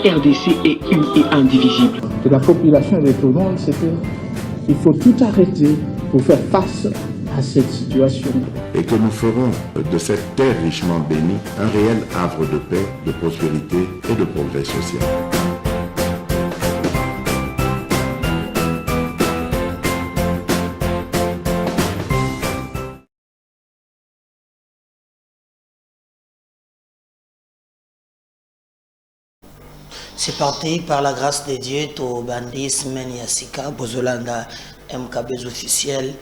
RDC est une et indivisible. De la population et de tout le monde, c'est qu'il faut tout arrêter pour faire face à cette situation. Et que nous ferons de cette terre richement bénie un réel havre de paix, de prospérité et de progrès social. C'est parti par la grâce de Dieu, to bandis men yasika, bozolanda MKB officiel,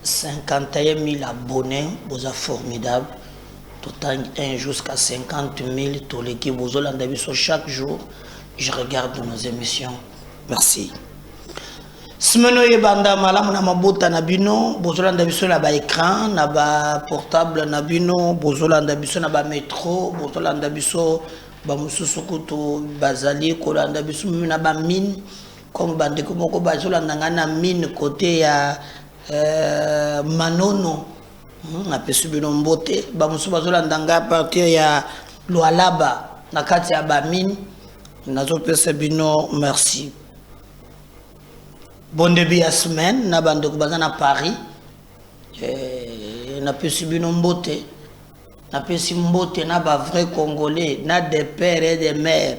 51 000 abonnés, boza formidable, tout 1 jusqu'à 50 000, tout l'équipe bozolanda biso chaque jour, je regarde nos émissions, merci. Smeno yebanda malamu na mabota na bino, bozolanda biso na ba écran, na ba portable na bino, bozolanda biso na ba métro, bozolanda biso bamususu kutu bazali kolanda biso na ba mine comme bandeko moko bazolanda ngana mine côté ya Manono na pesu bino mbote bamususu bazolanda nga partir ya Lualaba na kati ya ba mine nazo pesa bino merci. Bon début ya semaine na bandeko bazana Paris na pesu bino mbote. Na pesi mbote na ba vrai congolais na des pères et des mères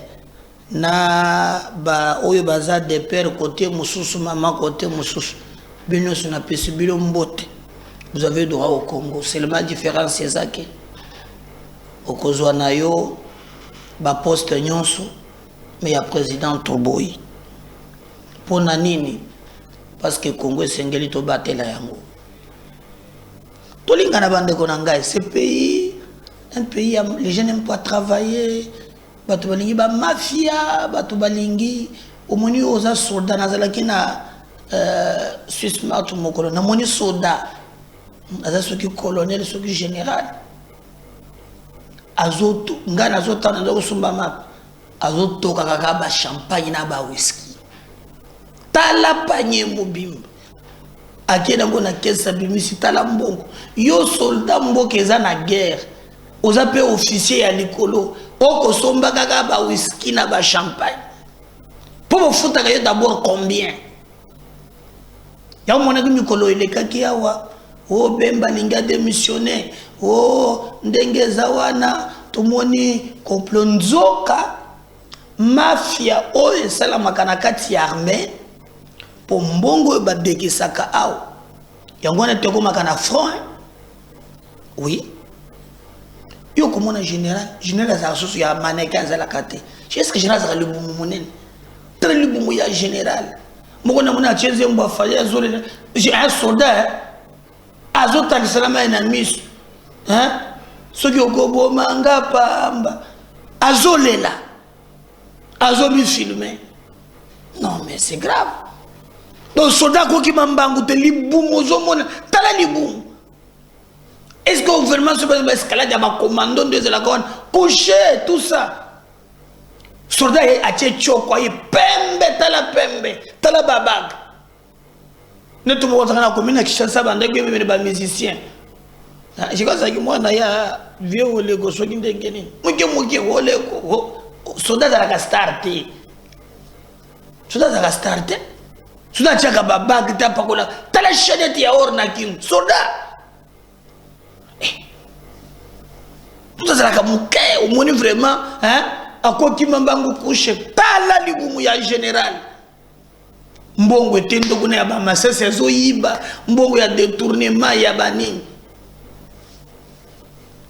na ba oyo baza des pères côté mususu maman côté mususu bino na pesi bino mbote. Vous avez droit au Congo, seulement différence c'est ça que okozwa na yo ba poste nyonso mais ya président Toboyi pona nini parce que Congo esengeli to batela yango tolinga na bandeko na ngai ce pays. Un pays, les gens n'aiment pas travailler. Batu balingi ba mafia, batu balingi. Omoni oza soldat nazalaki na Swiss Mart mokolo. Na moni soldat. Aza soki colonel, soki général. Azoto, ngana azota na ndoko sumba map. Azoto kaka ba champagne na ba whisky. Tala panye mobimba. Akena ngona kesa bimisi tala mbongo. Yo soldat mboka eza na guerre. Aux appels officiers à l'écolo, au somba gaga ba whisky na ba champagne. Pour vous foutre d'abord combien? Y'a mon ami Mikolo il est kakiawa. Oh bemba linga démissionné. Oh ndenge zawana tumoni komplonzoka mafia o esala makanakati armée pour mbongo ba dekisaka aw. Yangwana teko makana front. Oui. Yo comme on général ça sous ya mannequin za la kate. Est-ce que général ça le boumou monen? Très le boumou ya général. Moko na mona chenze mba faya zole. J'ai un soldat azota salama na mis. Hein? Soki okobo manga pamba. Azolela. Azobi filmer. Non mais c'est grave. Donc soldat ko ki mambangu te libumu zomona tala libumu. Est-ce que le gouvernement se passe escalade à ma commando de la couche, coucher, tout ça? Soldat a tchétcho quoi, il pembe, tala babag. Ne tout le monde a commune qui chasse à des musiciens. Je pense que moi, il y a vieux ou les gosses qui ont mouké, soldat à la starté. Soldat à la starté. Soldat à la babag, t'as la chaîne à ornakim. Soldat. Tout ça c'est au moins vraiment hein à quoi qui m'ambangu coucher tala libumu ya général mbongo tendo kuna ya ba masese zo yiba mbongo ya détournement ya banini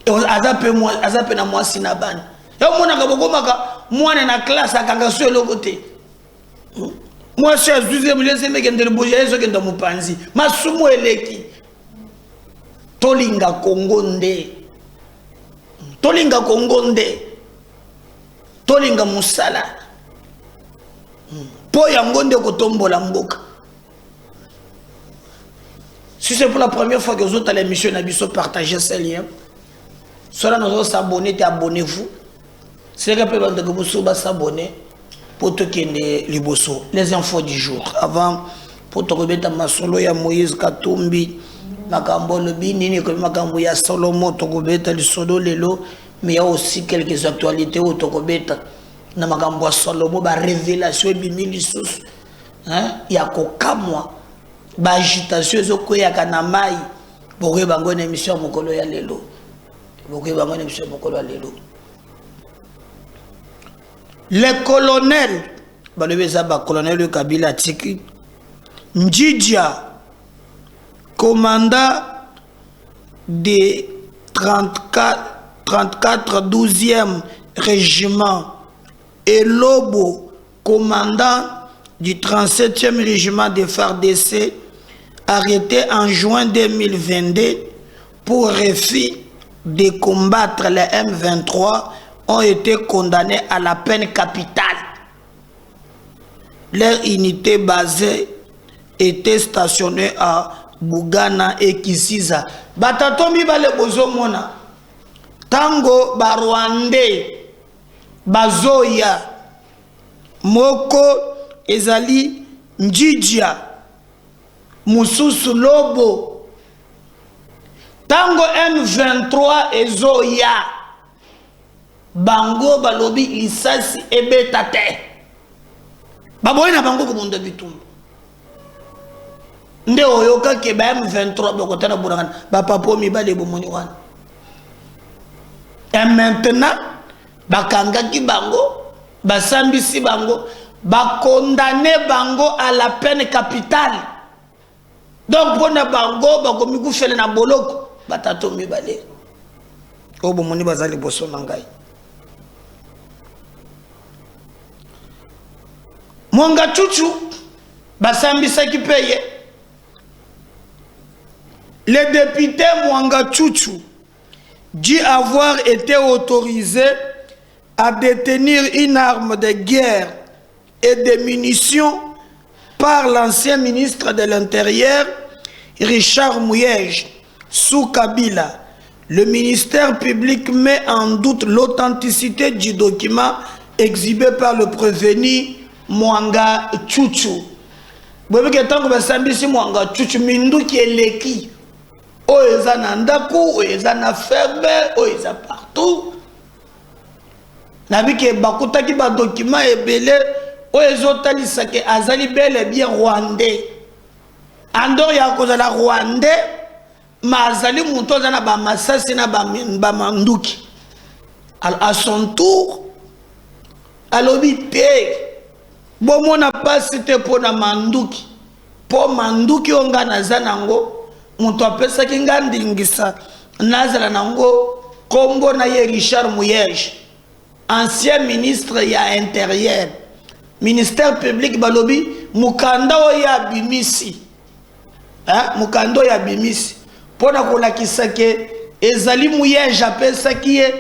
et azape na mwasi na bani ya mona ka bokomaka mwana na classe akanga so lokote moi c'est 12e laisse me kende boja eso kende mupanzi masumu eleki tolinga Congo nde tolinga Congo nde tolinga musala po yango nde kotombola mboka. Si c'est pour la première fois que vous êtes à l'émission Nabiso, partagez ce lien. Cela nous s'abonner, abonnez-vous. C'est que vous pouvez s'abonner pour te connaître les infos du jour. Avant, pour te remettre ma solo ya Moïse Katumbi, makambo lobi nini ko makambo ya Solomo to kobeta li solo lelo, mais il y a aussi quelques actualités au to kobeta. na makambo Salomo ba révélation bimili lisusu hein ya kokamwa ba agitation ezokwea kana mai bokoye bango na émission mokolo ya lelo bokoye bango na émission mokolo ya lelo les colonels balobeza ba colonel Kabila tiki Njidja commandant des 34 12e régiment et Lobo commandant du 37e régiment de FARDC arrêté en juin 2022 pour refus de combattre les M23 ont été condamnés à la peine capitale. Leur unité basée était stationnée à Bugana et Kisiza. Batatomi bale bozo mona. Tango Barwande Bazoya Moko Ezali Njidja Mususu Lobo. Tango M23 Ezoya Bango balobi lisasi ebetate. Baboye na bango kumunde bitumba. Nde oyoka ke ba M23 bokotana burangana ba papo mibale bomoni wana. Et maintenant bakangaki bango basambisi bango ba condamné bango à la peine capitale. Donc pona bango bakomi kufele na boloko batato mibale. O bomoni bazali boso nangai. Mwanga Chuchu basambisa ki peye. Le député Mwanga Chuchu dit avoir été autorisé à détenir une arme de guerre et des munitions par l'ancien ministre de l'Intérieur Richard Mouyej sous Kabila. Le ministère public met en doute l'authenticité du document exhibé par le prévenu Mwanga Chuchu. Bobe ke tango basambisi Mwanga Chuchu minduki eleki. O eza na ndaku, o eza na ferme, o eza partout. Nabi ke bakutaki ba document ebele o ezotalisaka ke azali bel et bien rwandais. Andor ya kozala rwandais, ma azali mutu azana ba masasi na ba manduki. À son tour, alobi te bomo na pasi te po na manduki po manduki onga naza nango mutu apesaki nga ndingisa nazala nango kombo na ye Richard Mouyej, ancien ministre ya intérieur ministère public balobi mukanda oya bimisi mukanda oya bimisi pona kolakisa ke ezali Mouyej apesaki ye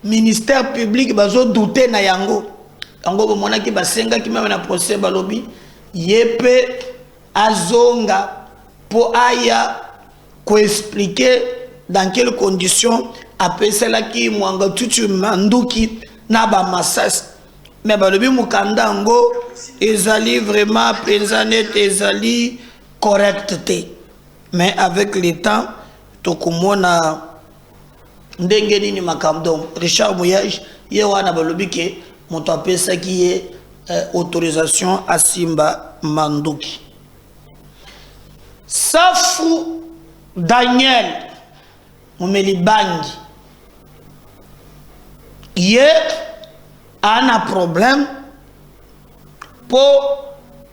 ministère public bazo douter na yango. Ango bomona ki basenga ki même na procès balobi yepe azonga po aya ko expliquer dans quelles conditions apesela ki Mwanga Chuchu manduki na ba masas mais balobi mukanda ngo ezali vraiment penzanet ezali correcteté mais avec le temps tokumona ndenge nini makamdo Richard Mouyej ye wana balobi ke moto apesa ki ye autorisation à Simba Manduki. Safu Daniel Mumeli Bangi ye ana problème po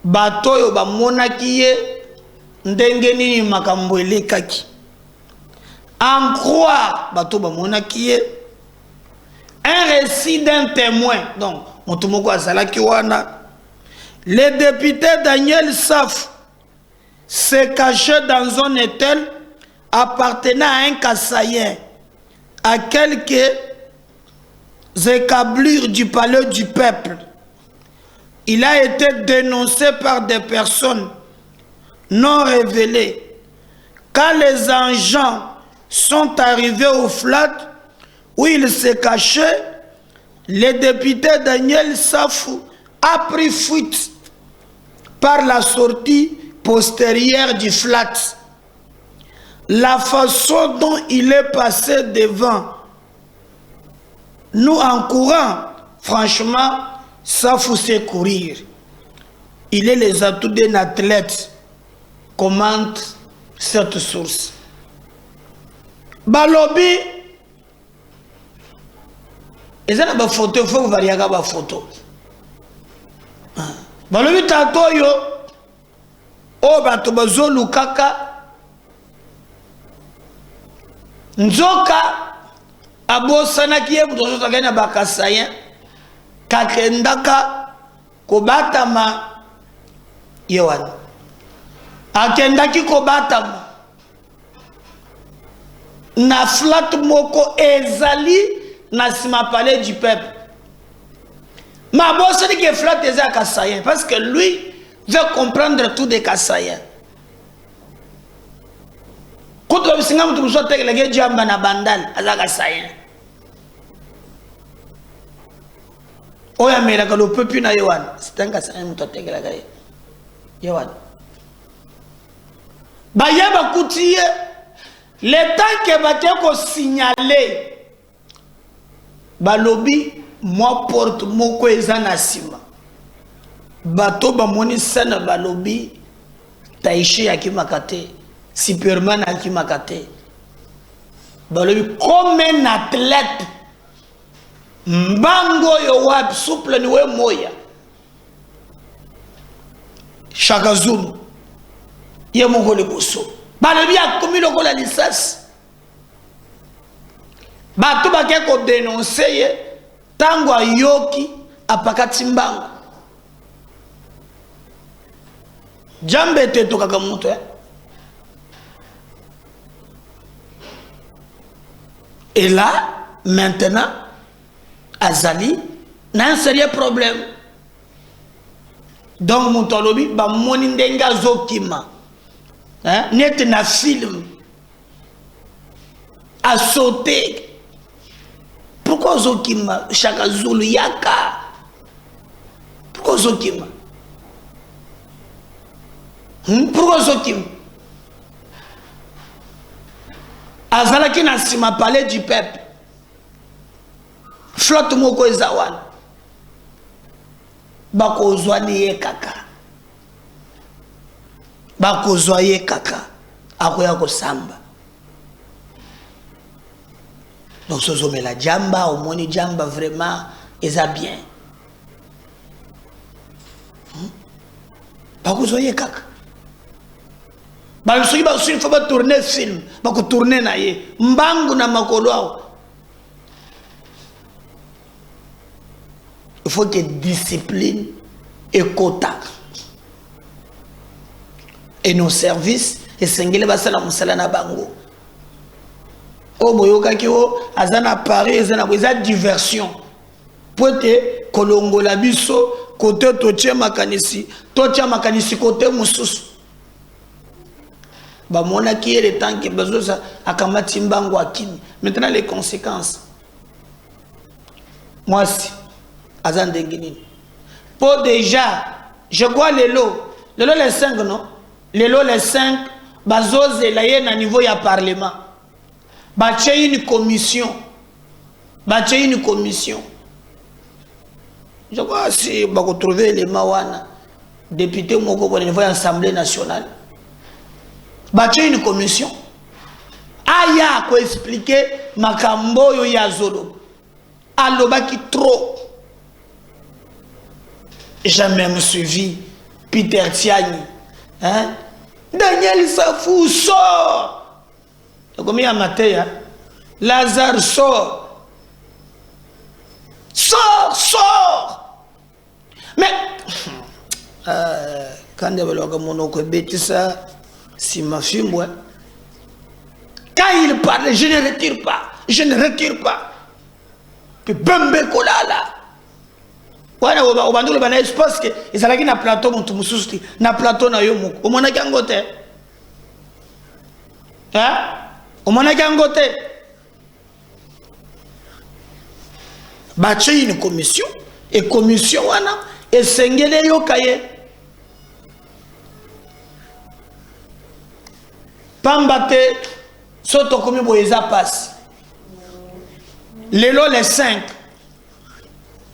bato yo bamona ki ye ndenge nini makambo elekaki en croire bato bamona ki ye un récit d'un témoin. Donc, le député Daniel Saf s'est caché dans un hôtel appartenant à un Kassaïen à quelques écablures du palais du peuple. Il a été dénoncé par des personnes non révélées. Quand les agents sont arrivés au flat où il s'est caché, le député Daniel Safou a pris fuite par la sortie postérieure du flat. La façon dont il est passé devant nous en courant, franchement, ça faut se courir. Il est les atouts d'un athlète, commente cette source. Balobi, et ça n'a pas photo, il faut varier la photo. Balobi tatoyo, oh bato bazo lukaka, nzoka, abosana kiye mutozo tagana bakasayen, kakendaka, kobatama, yewan. Akendaki kobatama. Na flat moko ezali na sima palais du peuple. Ma bosse dit que flat est à Kassayen parce que lui veut comprendre tout des Kassayen. Quand on s'est dit que soit le jamba na bandal à Kassayen. Oya mela que le peuple na yewan. C'est un Kassayen muto teke la gaye. Yewan. Bayaba koutiye. Le temps que va signaler, balobi, moi porte moko ezana sima. Bato ba moni sana balobi, Taishi akimakate, Superman akimakate. Balobi, comme un athlète, mbango yo wap souple niwe moya. Chaka Zulu, ye moko le bosso. Balobi a commis le la licence. Bato bake ko dénoncer tango yoki apakati mbango. Jambe te to kaka muto Et là, maintenant, Azali n'a un sérieux problème. Donc, mon tolobi, ba moni ndenga zokima. Net na film à sauter. Pourquoi Zokima Chaka Zulu Yaka? Pourquoi Zokima? Pourquoi Zokima? Azalaki na sima palais du peuple. Flotte moko ezawan. Bako zwani ye kaka. Bako zoye kaka akoya ko samba. Donc ce zombie la jamba au moni jamba vraiment eza bien. Bako zoye kaka. Ba soki ba soki faut pas tourner film, bako tourner na ye mbangu na makolo. Il faut que discipline et quota. Et nos services, et sengele basala musala na bango. O boyoka ki o azana Paris, azana boza diversion. Pote kolongo la biso côté toche makanisi côté mususu. Ba mona ki le temps que besoin akamati mbango akini. Maintenant les conséquences. Moi si azan dengini. Pour déjà, je crois les les 5 non. Les 5, bazoze la à niveau ya parlement. Bache une commission. Je crois si on va trouver les mawana député moko au niveau de l'Assemblée nationale. Bache une commission. Aya ko expliquer makambo yo ya zolo. Alobaki trop. J'ai même suivi Peter Tiani. Hein? Daniel Safou sort. Combien à matin? Lazare sort. Sort. Mais quand il y a le ça, si ma fille, moi, quand il parle, je ne retire pas. Puis Bembe Kolala. Wana obandulu bana espace que ezalaki na plateau mutu mususu na plateau na yo moko omona kangote omona kangote bache une commission et commission wana esengele yo kaye pambate soto komi boyeza passe lelo les 5.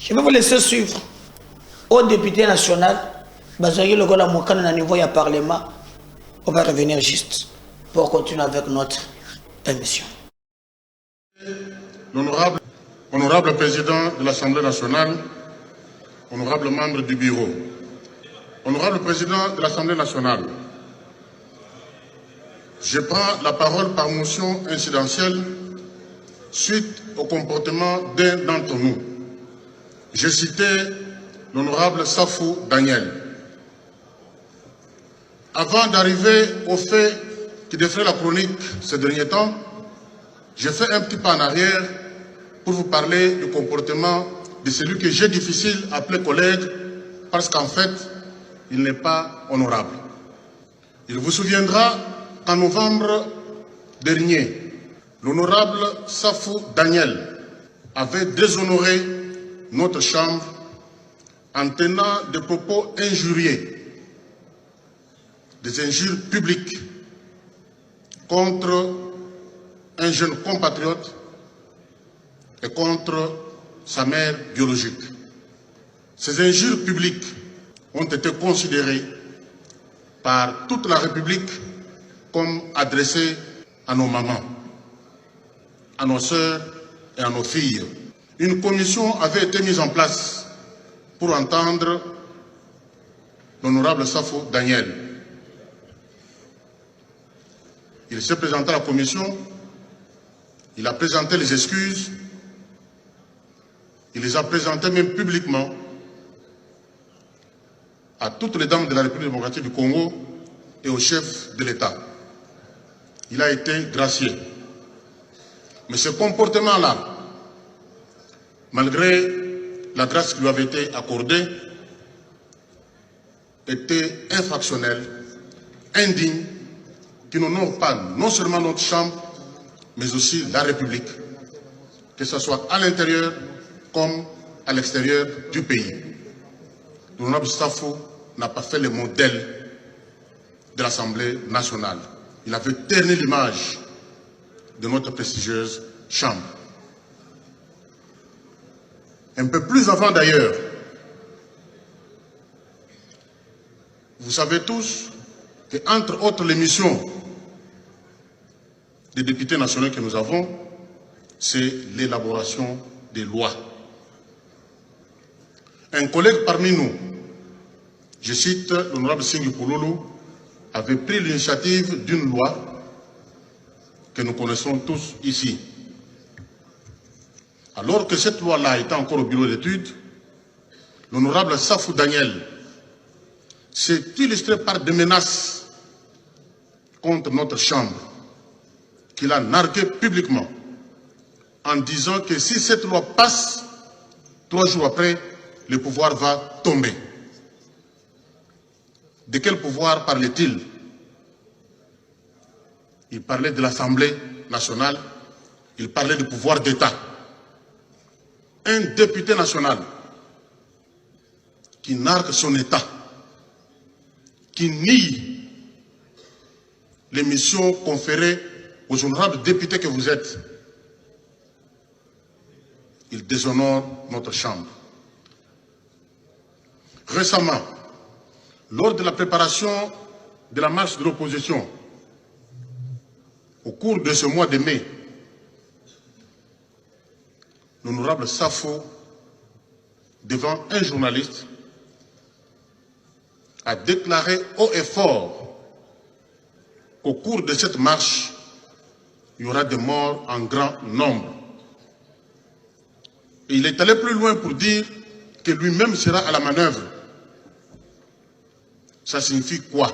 Je vais vous laisser suivre. au député national, Bazaki le Gola Mokana à niveau du Parlement, on va revenir juste pour continuer avec notre émission. Honorable président de l'Assemblée nationale, honorable membre du bureau, honorable président de l'Assemblée nationale, je prends la parole par motion incidentielle suite au comportement d'un d'entre nous. Je citais l'honorable Safou Daniel. Avant d'arriver au fait qui défrait la chronique ces derniers temps, je fais un petit pas en arrière pour vous parler du comportement de celui que j'ai difficile à appeler collègue parce qu'en fait, il n'est pas honorable. Il vous souviendra qu'en novembre dernier, l'honorable Safou Daniel avait déshonoré notre Chambre en tenant des propos injurieux, des injures publiques contre un jeune compatriote et contre sa mère biologique. Ces injures publiques ont été considérées par toute la République comme adressées à nos mamans, à nos sœurs et à nos filles. Une commission avait été mise en place pour entendre l'honorable Safou Daniel. Il s'est présenté à la commission, il a présenté les excuses, il les a présentées même publiquement à toutes les dames de la République démocratique du Congo et au chef de l'État. Il a été gracié. Mais ce comportement-là, malgré la grâce qui lui avait été accordée, était infractionnel, indigne, qui n'honore pas non seulement notre Chambre, mais aussi la République, que ce soit à l'intérieur comme à l'extérieur du pays. L'honorable Safou n'a pas fait le modèle de l'Assemblée nationale. Il avait terni l'image de notre prestigieuse Chambre. Un peu plus avant d'ailleurs, vous savez tous qu'entre autres les missions des députés nationaux que nous avons, c'est l'élaboration des lois. Un collègue parmi nous, je cite l'honorable Singhi Pouloulou, avait pris l'initiative d'une loi que nous connaissons tous ici. Alors que cette loi-là était encore au bureau d'études, l'honorable Safou Daniel s'est illustré par des menaces contre notre Chambre, qu'il a nargué publiquement, en disant que si cette loi passe, 3 jours après, le pouvoir va tomber. De quel pouvoir parlait-il? Il parlait de l'Assemblée nationale, il parlait du pouvoir d'État. Un député national qui nargue son État, qui nie les missions conférées aux honorables députés que vous êtes, il déshonore notre Chambre. Récemment, lors de la préparation de la marche de l'opposition, au cours de ce mois de mai, l'honorable Safou, devant un journaliste, a déclaré haut et fort qu'au cours de cette marche, il y aura des morts en grand nombre. Et il est allé plus loin pour dire que lui-même sera à la manœuvre. Ça signifie quoi?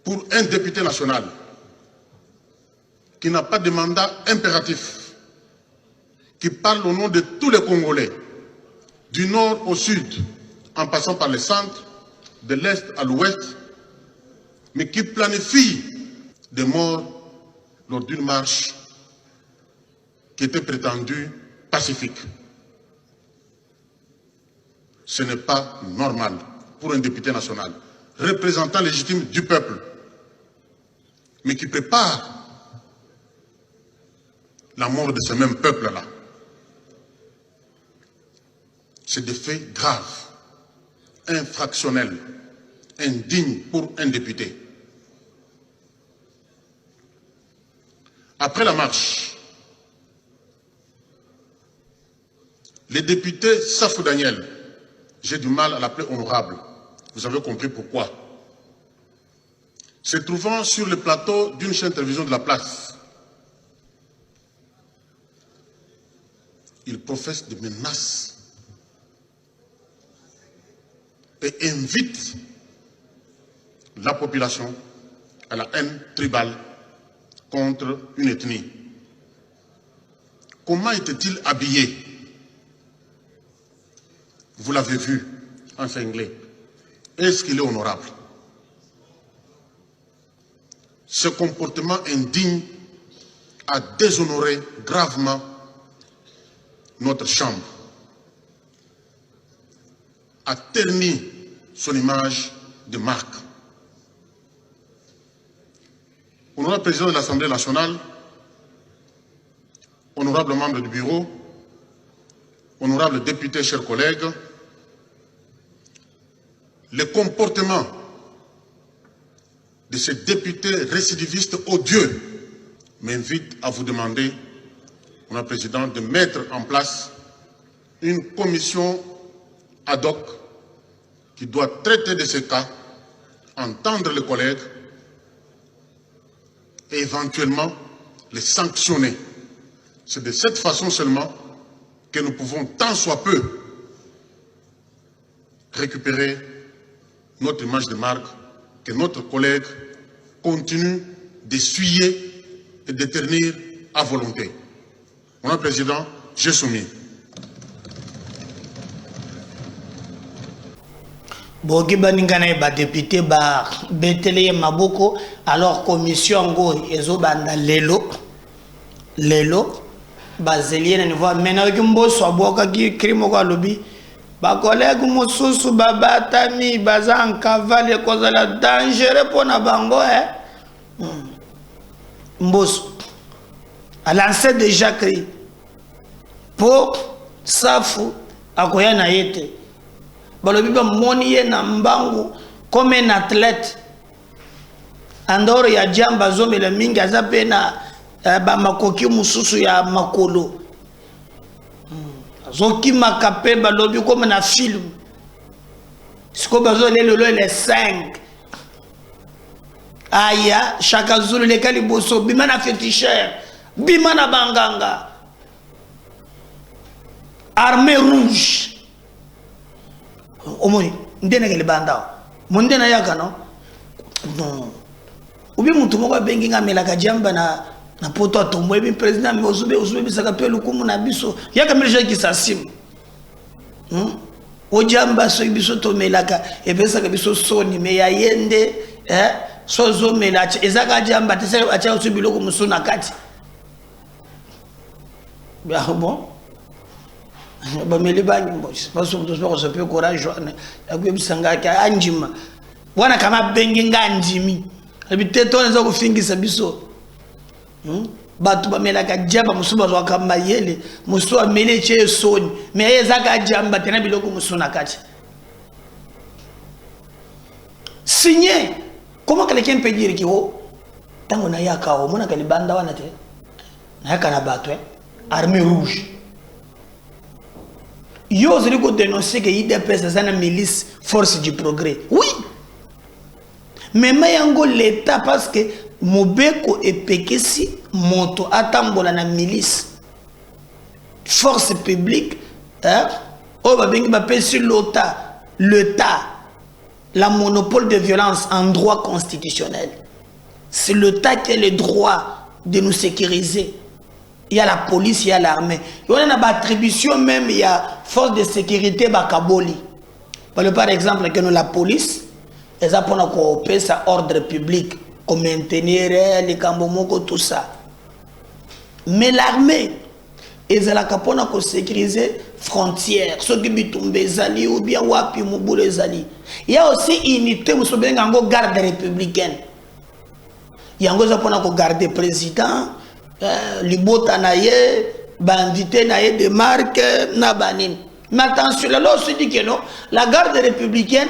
Pour un député national qui n'a pas de mandat impératif, qui parle au nom de tous les Congolais, du nord au sud, en passant par le centre, de l'est à l'ouest, mais qui planifie des morts lors d'une marche qui était prétendue pacifique. Ce n'est pas normal pour un député national, représentant légitime du peuple, mais qui prépare la mort de ce même peuple-là. c'est des faits graves, infractionnels, indignes pour un député. Après la marche, le député Safou Daniel, j'ai du mal à l'appeler honorable, vous avez compris pourquoi, se trouvant sur le plateau d'une chaîne de télévision de la place, il professe des menaces et invite la population à la haine tribale contre une ethnie. Comment était-il habillé? Vous l'avez vu en cinglé. Est-ce qu'il est honorable? Ce comportement indigne a déshonoré gravement notre chambre, a terni son image de marque. Honorable président de l'Assemblée nationale, honorable membre du bureau, honorable député, chers collègues, le comportement de ces députés récidivistes odieux m'invite à vous demander, honorable président, de mettre en place une commission ad hoc qui doit traiter de ces cas, entendre les collègues et éventuellement les sanctionner. C'est de cette façon seulement que nous pouvons tant soit peu récupérer notre image de marque, que notre collègue continue d'essuyer et de ternir à volonté. Mon président, j'ai soumis. Bogi baningana ba député ba betele maboko alors commission ngo ezo banda lelo bazeliena ni voit maintenant que mboso aboka ki crime ko lobi ba collègue mosusu babatami bazan cavale kozala dangereux pona bango mboso a lancé déjà cri pour Safou akoya na yete balobi ba moni ye na mbangu comme un athlète andoro ya jamba zomela mingi azape na ba makoki mususu ya makolo zoki makape balobi comme na film siko bazo lelo les 5 aya chaka zulu le kaliboso bima na féticheur bima na banganga armée rouge omoni ndena kele banda mondena yaka no non ubi mutu moko bengi ngamelaka jamba na poto atombo ebi président mi ozube bisaka pe lukumu na biso yaka meleje kisasim o jamba so biso tomelaka ebesa ka biso soni me ya yende sozo melache ezaka jamba tese acha usubilo ko musuna kati bien bon ba meli bangi mbosi baso mtu soko so pe courage akubisanga ka anjima wana kama bengi nganjimi ebiteto nzo kufingisa biso batu bamelaka jamba musuba zwa kamba yele musuwa mele che soni me ezaka jamba tena biloko musuna kati signé comment quelqu'un peut dire que tango na yaka o mona kalibanda wana te na yaka na bato armée rouge yo ozali ko dénoncer que IDPS c'est une milice force du progrès oui mais mayango l'état parce que mobeko epekesi moto atambola na milice force publique o ba bengi ba pesi l'État la monopole de violence en droit constitutionnel c'est l'État qui a le droit de nous sécuriser. Il y a la police, il y a l'armée. Il y a une attribution même, il y a force de sécurité Bakaboli. Par exemple, que nous la police, ils apprennent à ça ordre public, comme maintenir les cambomoko, tout ça. Mais l'armée, ils ont sécuriser frontières, ceux qui bitumbe zali ou bien wapi mubule zali. Il y a aussi unité, vous savez, garde républicaine. Il y a un garde président. Libota naye bandité naye de marque na banin Mais attention, là, on se dit que non, la garde républicaine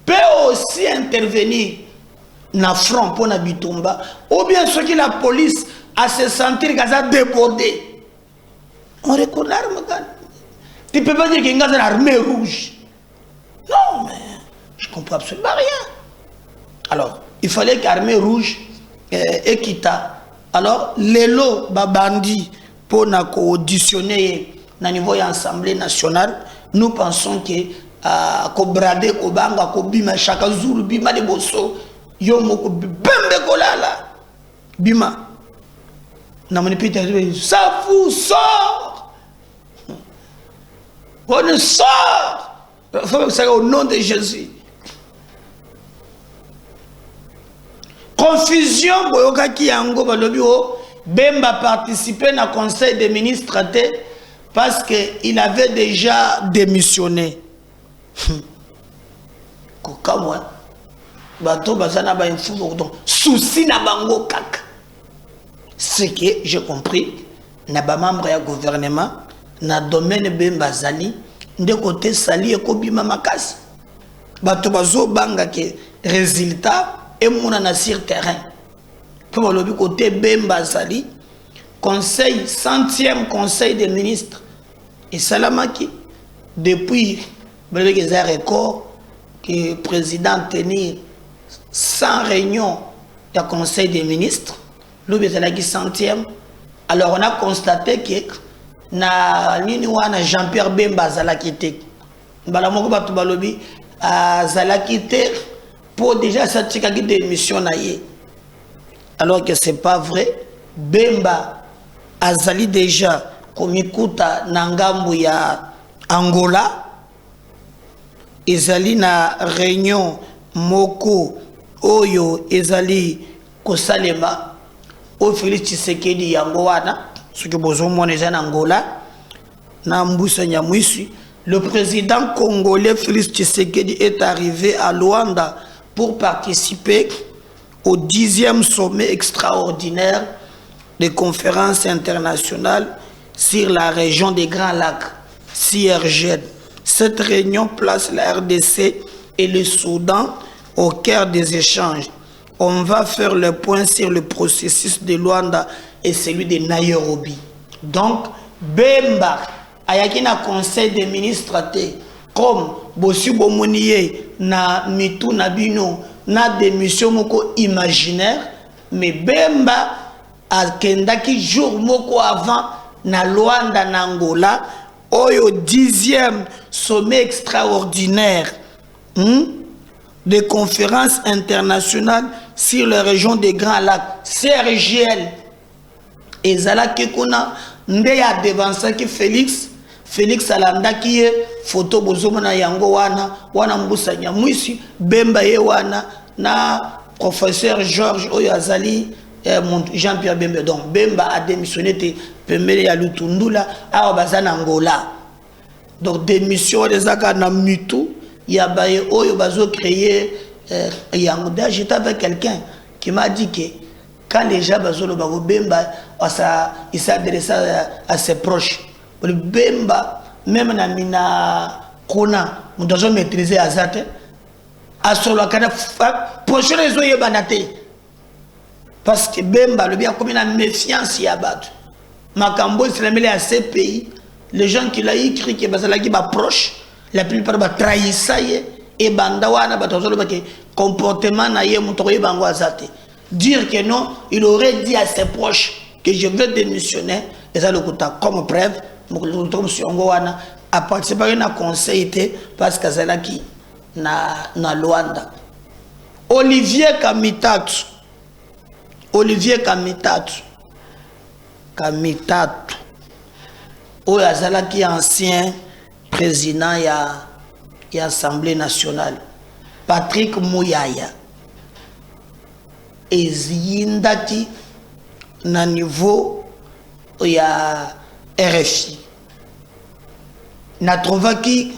peut aussi intervenir dans le front pour la Bitumba, ou bien ce que la police a se sentir qu'elle a débordé. On reconnaît l'arme. Tu ne peux pas dire qu'il y a une armée rouge. Non, mais je ne comprends absolument rien. Alors, il fallait qu'armée rouge et quitta. Alors, les lots babandi pour auditionner au niveau de l'Assemblée nationale, nous pensons que Kobrade, Kobanga, Kobima, chaque jour, Bima de Bosso, Yomoko, Bembe Kolala, Bima. Ça vous sort. On sort. Il faut que ça au nom de Jésus. Confusion, Boyokaki Yango Balobio, Bemba participait au conseil des ministres parce qu'il avait déjà démissionné. Kokamwa, Bato Bazana ba info souci na bango kak. Ce que j'ai compris, na ba membre ya gouvernement, na domaine Bemba Zali, de côté Sali et Kobima Makasi. Bato bazo banga ke résultat et mon sur terrain. Pour le côté Bemba Zali, conseil, 100e conseil des ministres, et Salamaki, depuis les records que le président tenir 100 réunions du conseil des ministres, le 100e, alors on a constaté que na Jean-Pierre Bemba Zalakite, Balamoko Batubalobi, Zalakite, pour déjà cette démission alors que c'est pas vrai. Bemba Azali déjà comme ikuta nangambu ya Angola, ezali na réunion moko oyo ezali kosalema o Félix Tshisekedi yango wana soki bozomona eza na Angola na Mbusa Nyamwisi. Le président congolais Félix Tshisekedi est arrivé à Luanda pour participer au 10e sommet extraordinaire des conférences internationales sur la région des Grands Lacs, CIRGL. Cette réunion place la RDC et le Soudan au cœur des échanges. On va faire le point sur le processus de Luanda et celui de Nairobi. Donc, Bemba, ayakina conseil des ministres, comme Bossu Bomounié, na Mitou Nabino, na démission moko imaginaire, mais Bemba a kendaki jour moko avant na Luanda na Angola, au 10e sommet extraordinaire des conférences internationales sur la région des Grands Lacs, CRGL. Et Zala Kekuna, Ndeya devansaki Félix Alanda qui est photo bozomona yango wana Mbusa Nyamwisi, Bemba ye wana na professeur Georges Oyazali Jean-Pierre Bemba. Donc Bemba a démissionné de Pemele ya Lutundula a bazana Angola. Donc démission des aka na Mitu ya baye oyo bazo créer yango. J'étais avec quelqu'un qui m'a dit que quand les gens bazo lo bago Bemba il s'adresse à ses proches. Le Bemba, même na mina Kona, nous devons maîtriser Azate. À solo kana prochaine raison yebanate. Parce que Bemba le bien comme une méfiance y abattu. Makambo islamélé à ces pays, les gens qui l'a écrit que bazalaki ba proche, la plupart ba trahir ça et bandawana ba tozolo ba ke comportement na ye mutoye bango Azate. Dire que non, il aurait dit à ses proches que je veux démissionner, et ça le coûta comme preuve. A participé à un conseil parce que c'est là qui na Luanda. Olivier Kamitatu Oyazala qui est ancien président de l'Assemblée nationale. Patrick Mouyaya ezindaki na niveau ya RFI. Na trouvé qui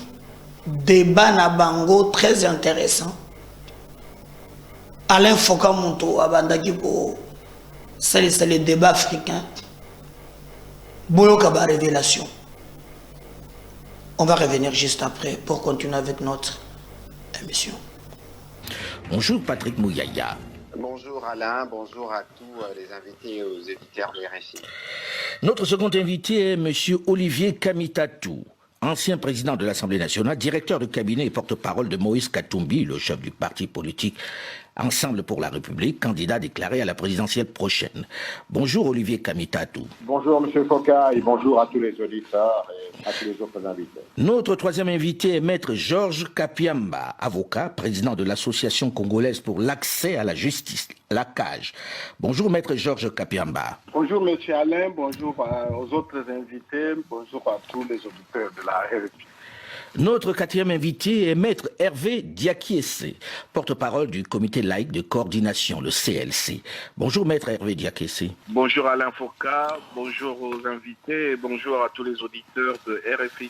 débat na bango très intéressant. Alain Foka Monto abandaki pour c'est le débat africain. Boyoka ba révélation. On va revenir juste après pour continuer avec notre émission. Bonjour Patrick Mouyaya. Bonjour Alain, bonjour à tous les invités et aux éditeurs de RFI. Notre second invité est M. Olivier Kamitatou, ancien président de l'Assemblée nationale, directeur de cabinet et porte-parole de Moïse Katumbi, le chef du parti politique Ensemble pour la République, candidat déclaré à la présidentielle prochaine. Bonjour Olivier Kamitatou. Bonjour M. Foka et bonjour à tous les auditeurs et à tous les autres invités. Notre troisième invité est Maître Georges Kapiamba, avocat, président de l'Association congolaise pour l'accès à la justice, la CAJ. Bonjour Maître Georges Kapiamba. Bonjour M. Alain, bonjour aux autres invités, bonjour à tous les auditeurs de la RFI. Notre quatrième invité est Maître Hervé Diakiese, porte-parole du comité laïque de coordination, le CLC. Bonjour Maître Hervé Diakiese. Bonjour Alain Foka, bonjour aux invités et bonjour à tous les auditeurs de RFI.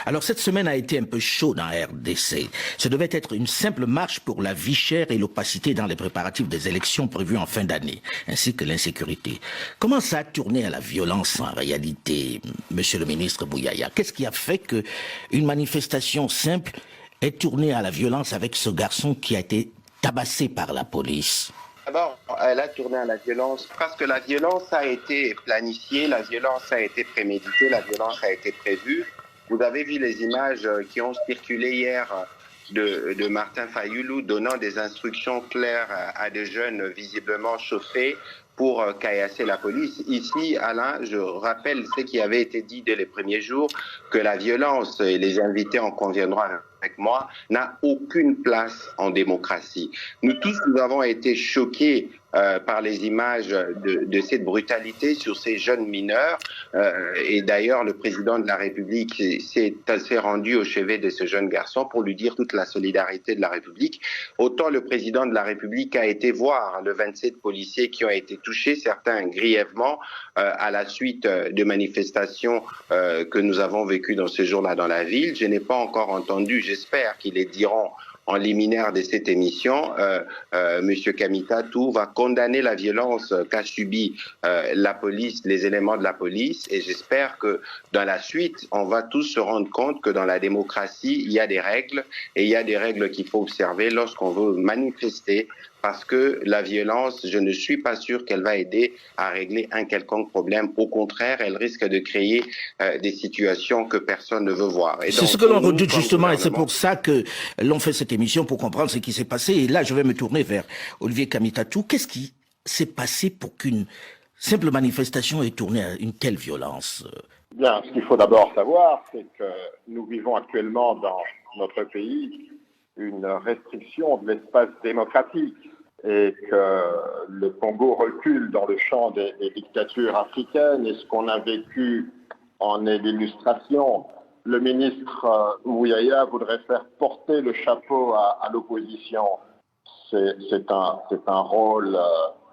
Alors cette semaine a été un peu chaud dans RDC. Ce devait être une simple marche pour la vie chère et l'opacité dans les préparatifs des élections prévues en fin d'année, ainsi que l'insécurité. Comment ça a tourné à la violence en réalité, Monsieur le ministre Bouyaya? Qu'est-ce qui a fait qu'une manifestation simple ait tourné à la violence avec ce garçon qui a été tabassé par la police? D'abord, elle a tourné à la violence parce que la violence a été planifiée, la violence a été préméditée, la violence a été prévue. Vous avez vu les images qui ont circulé hier de Martin Fayulu donnant des instructions claires à des jeunes visiblement chauffés pour caillasser la police. Ici, Alain, je rappelle ce qui avait été dit dès les premiers jours, que la violence, et les invités en conviendront avec moi, n'a aucune place en démocratie. Nous tous, nous avons été choqués par les images de cette brutalité sur ces jeunes mineurs. Et d'ailleurs, le président de la République s'est rendu au chevet de ce jeune garçon pour lui dire toute la solidarité de la République. Autant le président de la République a été voir le 27 policiers qui ont été touchés, certains grièvement, à la suite de manifestations que nous avons vécues dans ce jour-là dans la ville. Je n'ai pas encore entendu, j'espère qu'ils les diront en liminaire de cette émission, M. Kamitatou va condamner la violence qu'a subie la police, les éléments de la police, et j'espère que dans la suite, on va tous se rendre compte que dans la démocratie, il y a des règles, et il y a des règles qu'il faut observer lorsqu'on veut manifester, parce que la violence, je ne suis pas sûr qu'elle va aider à régler un quelconque problème. Au contraire, elle risque de créer des situations que personne ne veut voir. C'est ce que l'on redoute justement, et c'est pour ça que l'on fait cette émission, pour comprendre ce qui s'est passé. Et là, je vais me tourner vers Olivier Kamitatou. Qu'est-ce qui s'est passé pour qu'une simple manifestation ait tourné à une telle violence? Bien, ce qu'il faut d'abord savoir, c'est que nous vivons actuellement dans notre pays une restriction de l'espace démocratique et que le Congo recule dans le champ des dictatures africaines, et ce qu'on a vécu en est l'illustration. Le ministre Mouyaya voudrait faire porter le chapeau à l'opposition. C'est un rôle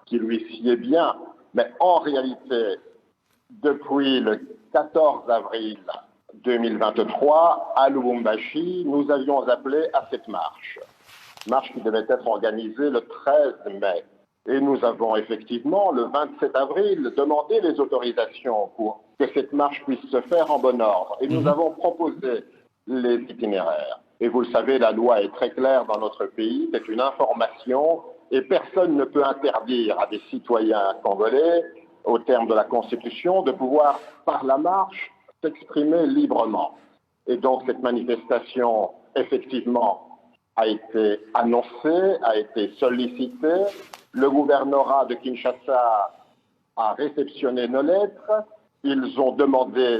qui lui sied bien, mais en réalité, depuis le 14 avril 2023, à Lubumbashi, nous avions appelé à cette marche qui devait être organisée le 13 mai. Et nous avons effectivement, le 27 avril, demandé les autorisations pour que cette marche puisse se faire en bon ordre. Et nous avons proposé les itinéraires. Et vous le savez, la loi est très claire dans notre pays, c'est une information, et personne ne peut interdire à des citoyens congolais, au terme de la Constitution, de pouvoir, par la marche, s'exprimer librement. Et donc cette manifestation, effectivement, a été annoncée, a été sollicitée. Le gouvernorat de Kinshasa a réceptionné nos lettres. Ils ont demandé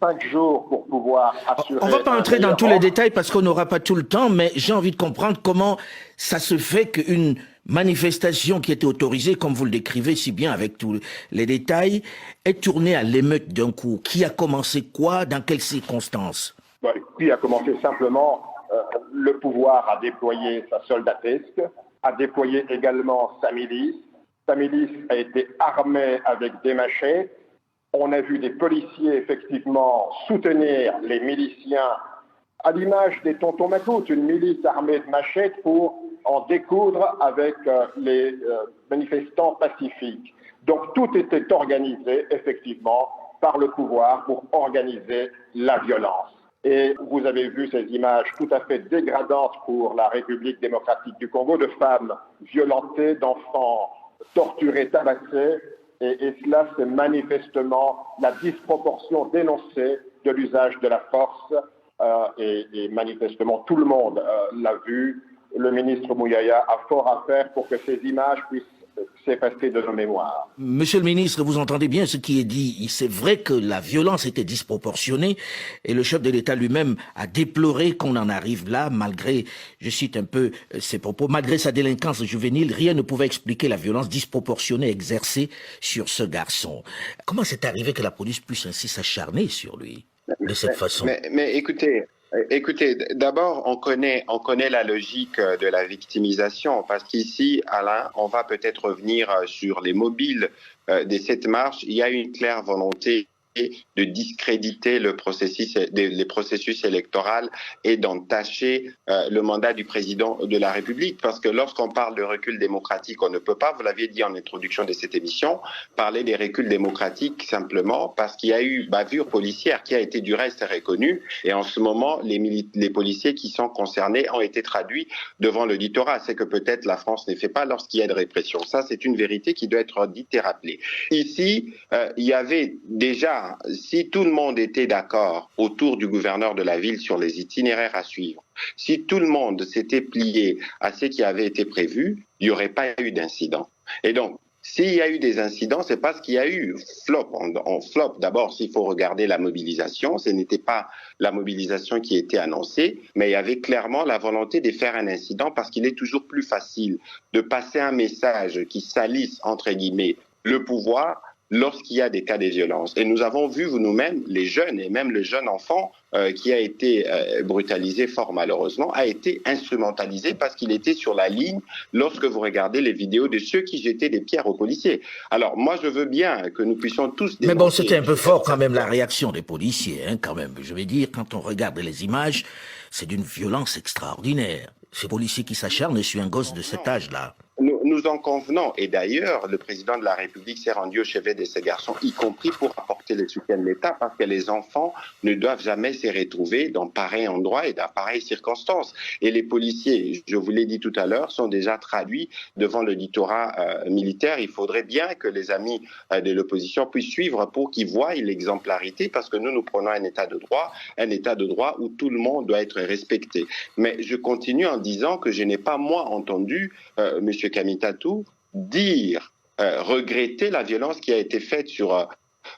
5 jours pour pouvoir assurer... On ne va pas entrer dans tous les détails parce qu'on n'aura pas tout le temps, mais j'ai envie de comprendre comment ça se fait qu'une manifestation qui était autorisée, comme vous le décrivez si bien avec tous les détails, est tournée à l'émeute d'un coup. Qui a commencé quoi? Dans quelles circonstances? Qui a commencé simplement le pouvoir à déployer sa soldatesque, a déployé également sa milice. Sa milice a été armée avec des machettes. On a vu des policiers effectivement soutenir les miliciens à l'image des tontons macoutes, une milice armée de machettes pour en découdre avec les manifestants pacifiques. Donc tout était organisé effectivement par le pouvoir pour organiser la violence. Et vous avez vu ces images tout à fait dégradantes pour la République démocratique du Congo, de femmes violentées, d'enfants torturés, tabassés. Et cela, c'est manifestement la disproportion dénoncée de l'usage de la force. Et manifestement, tout le monde l'a vu. Le ministre Mouyaya a fort à faire pour que ces images puissent s'effacer de nos mémoires. Monsieur le ministre, vous entendez bien ce qui est dit. C'est vrai que la violence était disproportionnée et le chef de l'État lui-même a déploré qu'on en arrive là, malgré, je cite un peu ses propos, malgré sa délinquance juvénile, rien ne pouvait expliquer la violence disproportionnée exercée sur ce garçon. Comment c'est arrivé que la police puisse ainsi s'acharner sur lui de cette façon? Mais écoutez, d'abord, on connaît la logique de la victimisation, parce qu'ici, Alain, on va peut-être revenir sur les mobiles de cette marche. Il y a une claire volonté de discréditer les processus électoraux et d'entacher le mandat du président de la République. Parce que lorsqu'on parle de recul démocratique, on ne peut pas, vous l'aviez dit en introduction de cette émission, parler des reculs démocratiques simplement parce qu'il y a eu bavure policière qui a été du reste reconnue. Et en ce moment, les policiers qui sont concernés ont été traduits devant l'auditorat. C'est que peut-être la France ne fait pas lorsqu'il y a de répression. Ça, c'est une vérité qui doit être dite et rappelée. Ici, il y avait déjà, si tout le monde était d'accord autour du gouverneur de la ville sur les itinéraires à suivre, si tout le monde s'était plié à ce qui avait été prévu, il n'y aurait pas eu d'incident. Et donc, s'il y a eu des incidents, c'est parce qu'il y a eu flop. En flop, d'abord, s'il faut regarder la mobilisation, ce n'était pas la mobilisation qui était annoncée, mais il y avait clairement la volonté de faire un incident parce qu'il est toujours plus facile de passer un message qui salisse, entre guillemets, le pouvoir lorsqu'il y a des cas de violence. Et nous avons vu nous-mêmes, les jeunes, et même le jeune enfant qui a été brutalisé fort malheureusement, a été instrumentalisé parce qu'il était sur la ligne lorsque vous regardez les vidéos de ceux qui jetaient des pierres aux policiers. Alors moi je veux bien que nous puissions tous... Mais bon, c'était un peu fort quand même la réaction des policiers, hein, quand même. Je veux dire, quand on regarde les images, c'est d'une violence extraordinaire. Ces policiers qui s'acharnent sur un gosse de cet âge-là. Nous en convenons. Et d'ailleurs, le président de la République s'est rendu au chevet de ces garçons, y compris pour apporter le soutien de l'État, parce que les enfants ne doivent jamais se retrouver dans pareil endroit et dans pareilles circonstances. Et les policiers, je vous l'ai dit tout à l'heure, sont déjà traduits devant l'auditorat militaire. Il faudrait bien que les amis de l'opposition puissent suivre pour qu'ils voient l'exemplarité, parce que nous prenons un état de droit où tout le monde doit être respecté. Mais je continue en disant que je n'ai pas, moi, entendu M. Kamitatou dire, regretter la violence qui a été faite sur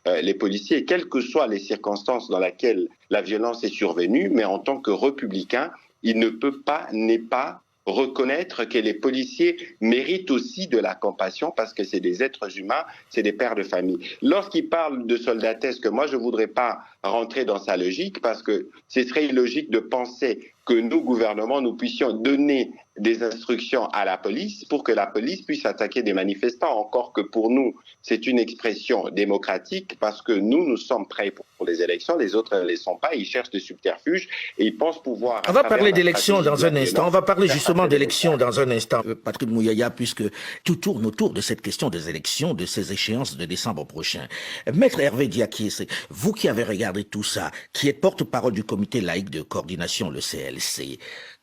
les policiers, quelles que soient les circonstances dans lesquelles la violence est survenue, mais en tant que républicain, il ne peut pas, n'est pas reconnaître que les policiers méritent aussi de la compassion parce que c'est des êtres humains, c'est des pères de famille. Lorsqu'il parle de soldatesque, moi je ne voudrais pas rentrer dans sa logique parce que ce serait illogique de penser que nous, gouvernement, nous puissions donner des instructions à la police pour que la police puisse attaquer des manifestants. Encore que pour nous, c'est une expression démocratique parce que nous sommes prêts pour les élections, les autres ne les sont pas, ils cherchent des subterfuges et ils pensent pouvoir... On va parler d'élections dans un instant, on va parler justement d'élections dans un instant, Patrick Mouyaya, puisque tout tourne autour de cette question des élections, de ces échéances de décembre prochain. Maître Hervé Diakié, vous qui avez regardé tout ça, qui êtes porte-parole du comité laïque de coordination, le CLC,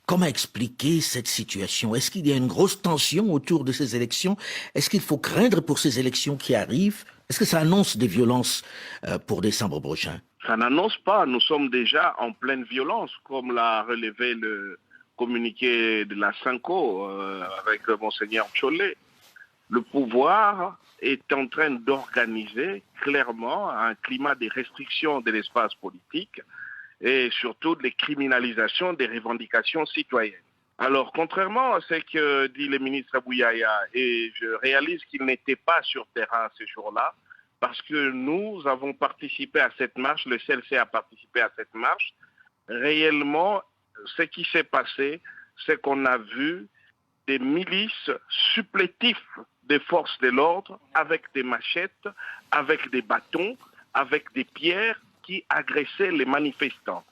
comment expliquer cette situation? Est-ce qu'il y a une grosse tension autour de ces élections? Est-ce qu'il faut craindre pour ces élections qui arrivent? Est-ce que ça annonce des violences pour décembre prochain? Ça n'annonce pas. Nous sommes déjà en pleine violence, comme l'a relevé le communiqué de la Cinco avec Monseigneur Tcholé. Le pouvoir est en train d'organiser clairement un climat de restriction de l'espace politique et surtout de criminalisation des revendications citoyennes. Alors, contrairement à ce que dit le ministre Mouyaya, et je réalise qu'il n'était pas sur terrain ce jour-là, parce que nous avons participé à cette marche, le CLC a participé à cette marche, réellement, ce qui s'est passé, c'est qu'on a vu des milices supplétifs des forces de l'ordre avec des machettes, avec des bâtons, avec des pierres qui agressaient les manifestants.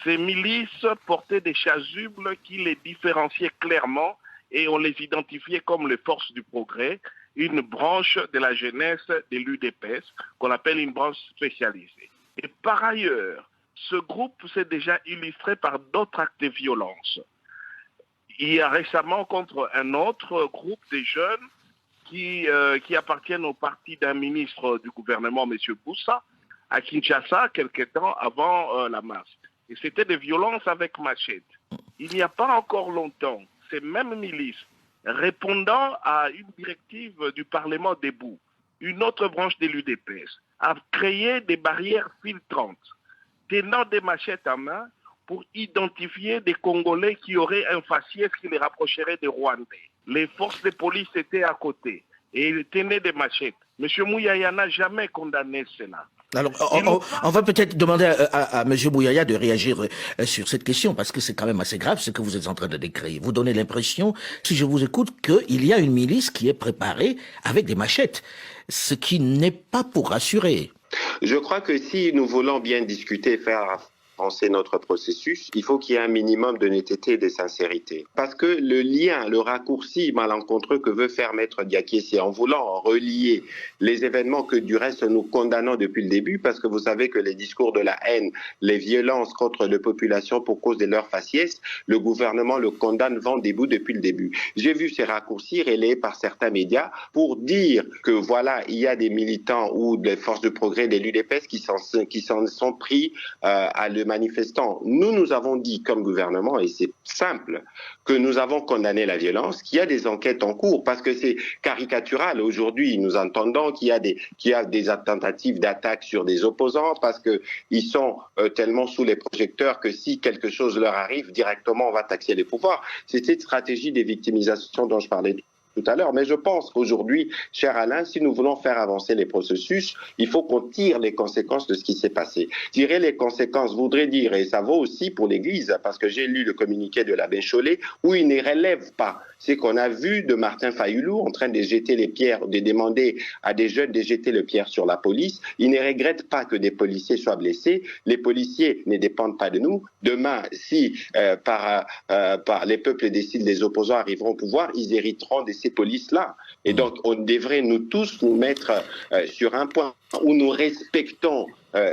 Ces milices portaient des chasubles qui les différenciaient clairement et on les identifiait comme les forces du progrès, une branche de la jeunesse de l'UDPS qu'on appelle une branche spécialisée. Et par ailleurs, ce groupe s'est déjà illustré par d'autres actes de violence. Il y a récemment contre un autre groupe de jeunes qui appartiennent au parti d'un ministre du gouvernement, M. Boussa, à Kinshasa, quelque temps avant la marche. Et c'était des violences avec machette. Il n'y a pas encore longtemps, ces mêmes milices, répondant à une directive du Parlement debout, une autre branche de l'UDPS, a créé des barrières filtrantes, tenant des machettes à main pour identifier des Congolais qui auraient un faciès qui les rapprocherait des Rwandais. Les forces de police étaient à côté et ils tenaient des machettes. M. Mouyaya n'a jamais condamné cela. Alors, on va peut-être demander à M. Mouyaya de réagir sur cette question, parce que c'est quand même assez grave ce que vous êtes en train de décrire. Vous donnez l'impression, si je vous écoute, qu'il y a une milice qui est préparée avec des machettes, ce qui n'est pas pour rassurer. Je crois que si nous voulons bien discuter, faire avancer notre processus, il faut qu'il y ait un minimum d'honnêteté et de sincérité. Parce que le lien, le raccourci malencontreux que veut faire Maître Diaké, c'est en voulant relier les événements que du reste nous condamnons depuis le début, parce que vous savez que les discours de la haine, les violences contre les populations pour cause de leur faciès, le gouvernement le condamne vent debout depuis le début. J'ai vu ces raccourcis relayés par certains médias pour dire que voilà, il y a des militants ou des forces de progrès de l'UDPS qui s'en sont pris à le manifestants. Nous avons dit comme gouvernement, et c'est simple, que nous avons condamné la violence, qu'il y a des enquêtes en cours, parce que c'est caricatural. Aujourd'hui, nous entendons qu'il y a des tentatives d'attaque sur des opposants, parce qu'ils sont tellement sous les projecteurs que si quelque chose leur arrive, directement on va taxer les pouvoirs. C'est cette stratégie des victimisations dont je parlais tout à l'heure. Mais je pense qu'aujourd'hui, cher Alain, si nous voulons faire avancer les processus, il faut qu'on tire les conséquences de ce qui s'est passé. Tirer les conséquences voudrait dire, et ça vaut aussi pour l'Église, parce que j'ai lu le communiqué de l'abbé Chollet, où il ne relève pas. C'est qu'on a vu de Martin Fayoulou en train de jeter les pierres, de demander à des jeunes de jeter les pierres sur la police. Il ne regrette pas que des policiers soient blessés. Les policiers ne dépendent pas de nous. Demain, si par les peuples décident, les opposants arriveront au pouvoir, ils hériteront de ces polices-là. Et donc, on devrait nous tous nous mettre sur un point où nous respectons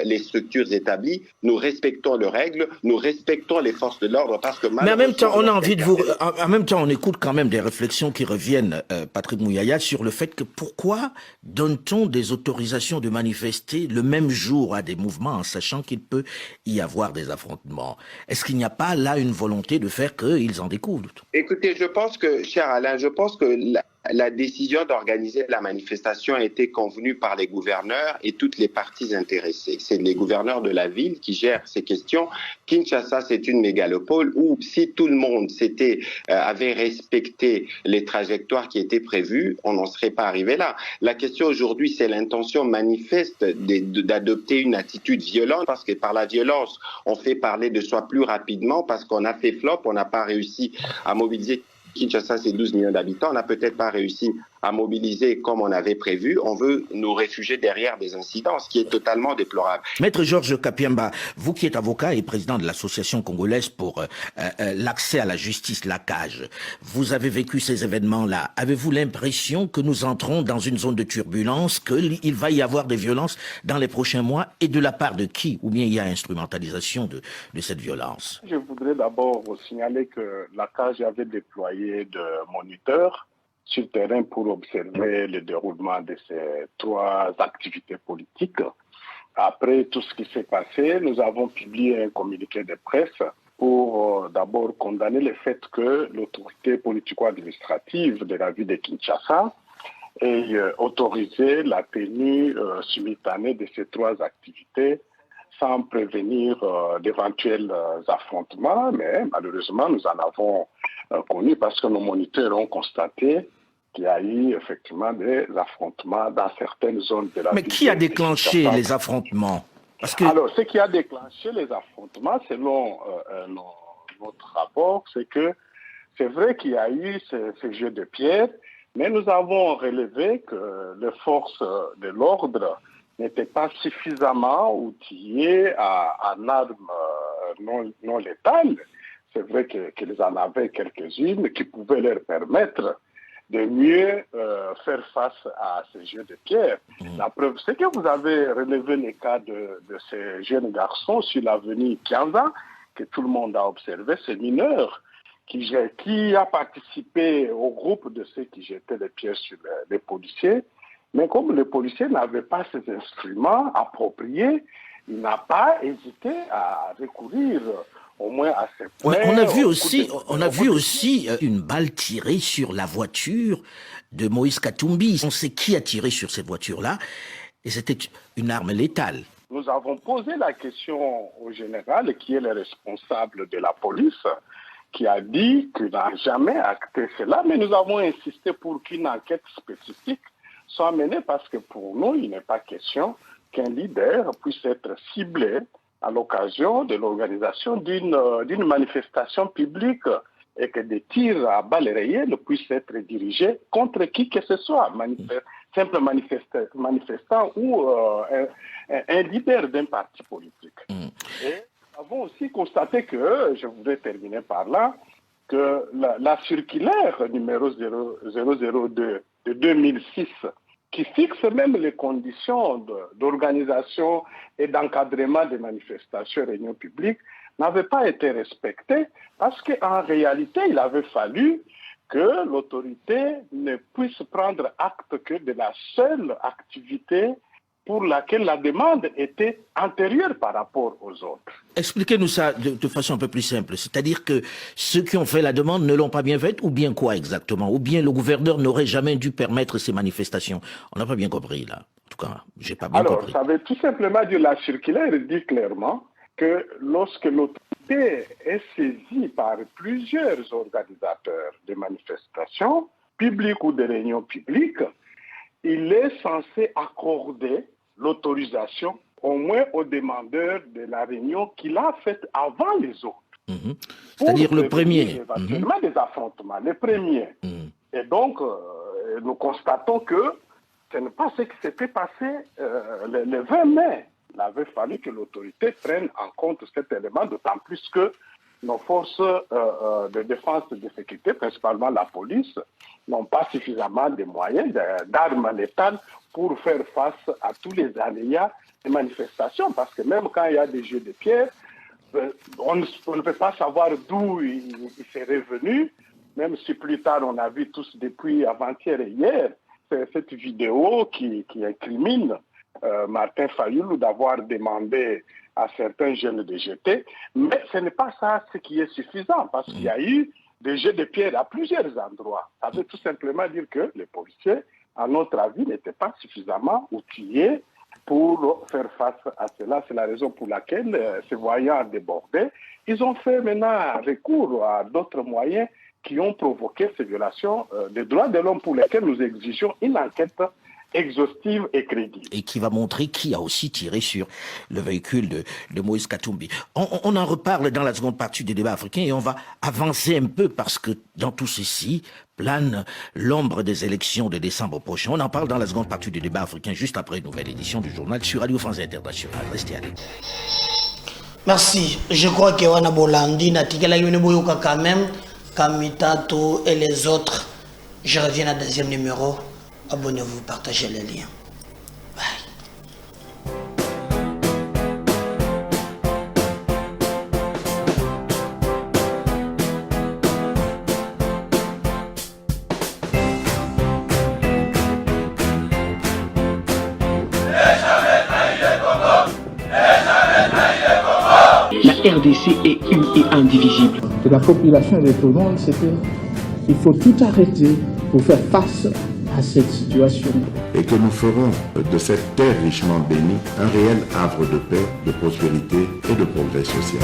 les structures établies, nous respectons les règles, nous respectons les forces de l'ordre, parce que mais en même temps, on a envie de vous, en même temps, on écoute quand même des réflexions qui reviennent, Patrick Mouyaya, sur le fait que pourquoi donne-t-on des autorisations de manifester le même jour à des mouvements en sachant qu'il peut y avoir des affrontements? Est-ce qu'il n'y a pas là une volonté de faire qu'ils en découvrent? Écoutez, je pense que, cher Alain, je pense que la décision d'organiser la manifestation a été convenue par les gouverneurs et toutes les parties intéressées. C'est les gouverneurs de la ville qui gèrent ces questions. Kinshasa, c'est une mégalopole où si tout le monde avait respecté les trajectoires qui étaient prévues, on n'en serait pas arrivé là. La question aujourd'hui, c'est l'intention manifeste d'adopter une attitude violente, parce que par la violence, on fait parler de soi plus rapidement, parce qu'on a fait flop, on n'a pas réussi à mobiliser. Kinshasa, c'est 12 millions d'habitants. On n'a peut-être pas réussi à mobiliser comme on avait prévu. On veut nous réfugier derrière des incidents, ce qui est totalement déplorable. Maître Georges Kapiamba, vous qui êtes avocat et président de l'Association congolaise pour l'accès à la justice, la CAJ, vous avez vécu ces événements-là. Avez-vous l'impression que nous entrons dans une zone de turbulence, qu'il va y avoir des violences dans les prochains mois, et de la part de qui? Ou bien il y a instrumentalisation de cette violence? Je voudrais d'abord vous signaler que la CAJ avait déployé de moniteurs sur le terrain pour observer le déroulement de ces trois activités politiques. Après tout ce qui s'est passé, nous avons publié un communiqué de presse pour d'abord condamner le fait que l'autorité politico-administrative de la ville de Kinshasa ait autorisé la tenue simultanée de ces trois activités sans prévenir d'éventuels affrontements, mais malheureusement nous en avons connu parce que nos moniteurs ont constaté qu'il y a eu effectivement des affrontements dans certaines zones de la ville. Mais qui a déclenché les affrontements? Alors, ce qui a déclenché les affrontements, selon notre rapport, c'est que c'est vrai qu'il y a eu ce jeu de pierre, mais nous avons relevé que les forces de l'ordre n'étaient pas suffisamment outillées en armes non létales. C'est vrai qu'ils en avaient quelques-unes qui pouvaient leur permettre de mieux faire face à ces jeux de pierre. La preuve, c'est que vous avez relevé les cas de ces jeunes garçons sur l'avenue Kianza, que tout le monde a observé, ces mineurs, qui a participé au groupe de ceux qui jetaient les pierres sur les policiers. Mais comme les policiers n'avaient pas ces instruments appropriés, il n'a pas hésité à recourir au moins à ces points. On a vu aussi une balle tirée sur la voiture de Moïse Katumbi. On sait qui a tiré sur cette voiture-là, et c'était une arme létale. Nous avons posé la question au général, qui est le responsable de la police, qui a dit qu'il n'a jamais acté cela, mais nous avons insisté pour qu'une enquête spécifique soit menée, parce que pour nous, il n'est pas question qu'un leader puisse être ciblé à l'occasion de l'organisation d'une manifestation publique et que des tirs à balles réelles puissent être dirigés contre qui que ce soit, simple manifestant ou un leader d'un parti politique. Et nous avons aussi constaté que, je voudrais terminer par là, que la circulaire numéro 002 de 2006, qui fixe même les conditions d'organisation et d'encadrement des manifestations et réunions publiques, n'avait pas été respectée, parce qu'en réalité, il avait fallu que l'autorité ne puisse prendre acte que de la seule activité pour laquelle la demande était antérieure par rapport aux autres. Expliquez-nous ça de façon un peu plus simple. C'est-à-dire que ceux qui ont fait la demande ne l'ont pas bien faite, ou bien quoi exactement? Ou bien le gouverneur n'aurait jamais dû permettre ces manifestations? On n'a pas bien compris, là. En tout cas, j'ai pas bien compris. Alors, ça veut tout simplement dire, la circulaire dit clairement que lorsque l'autorité est saisie par plusieurs organisateurs de manifestations, publiques ou de réunions publiques, il est censé accorder l'autorisation au moins au demandeur de la réunion qu'il a faite avant les autres. C'est-à-dire le premier. Éventuellement des affrontements, les premiers. Et donc, nous constatons que ce n'est pas ce qui s'était passé le 20 mai. Il avait fallu que l'autorité prenne en compte cet élément, d'autant plus que nos forces de défense et de sécurité, principalement la police, n'ont pas suffisamment de moyens, d'armes létales pour faire face à tous les aléas des manifestations. Parce que même quand il y a des jeux de pierre, on ne peut pas savoir d'où il serait venu, même si plus tard on a vu tous depuis avant-hier et hier cette vidéo qui incrimine Martin Fayoulou d'avoir demandé à certains jeunes de jeter. Mais ce n'est pas ça ce qui est suffisant, parce qu'il y a eu des jets de pierre à plusieurs endroits. Ça veut tout simplement dire que les policiers, à notre avis, n'étaient pas suffisamment outillés pour faire face à cela. C'est la raison pour laquelle, se voyant débordés, ils ont fait maintenant recours à d'autres moyens qui ont provoqué ces violations des droits de l'homme, pour lesquels nous exigeons une enquête exhaustive et crédible. Et qui va montrer qui a aussi tiré sur le véhicule de Moïse Katumbi. On en reparle dans la seconde partie du débat africain, et on va avancer un peu, parce que dans tout ceci plane l'ombre des élections de décembre prochain. On en parle dans la seconde partie du débat africain, juste après une nouvelle édition du journal sur Radio France Internationale. Restez à l'écoute. Merci. Je crois que Wana Bolandi, Natikela Yuneboyoka quand même, Kamitato et les autres. Je reviens à deuxième numéro. Abonnez-vous, partagez les liens. Bye. La RDC est une et indivisible. De la population et de tout le monde, c'est qu'il faut tout arrêter pour faire face à cette situation. Et que nous ferons de cette terre richement bénie un réel havre de paix, de prospérité et de progrès social.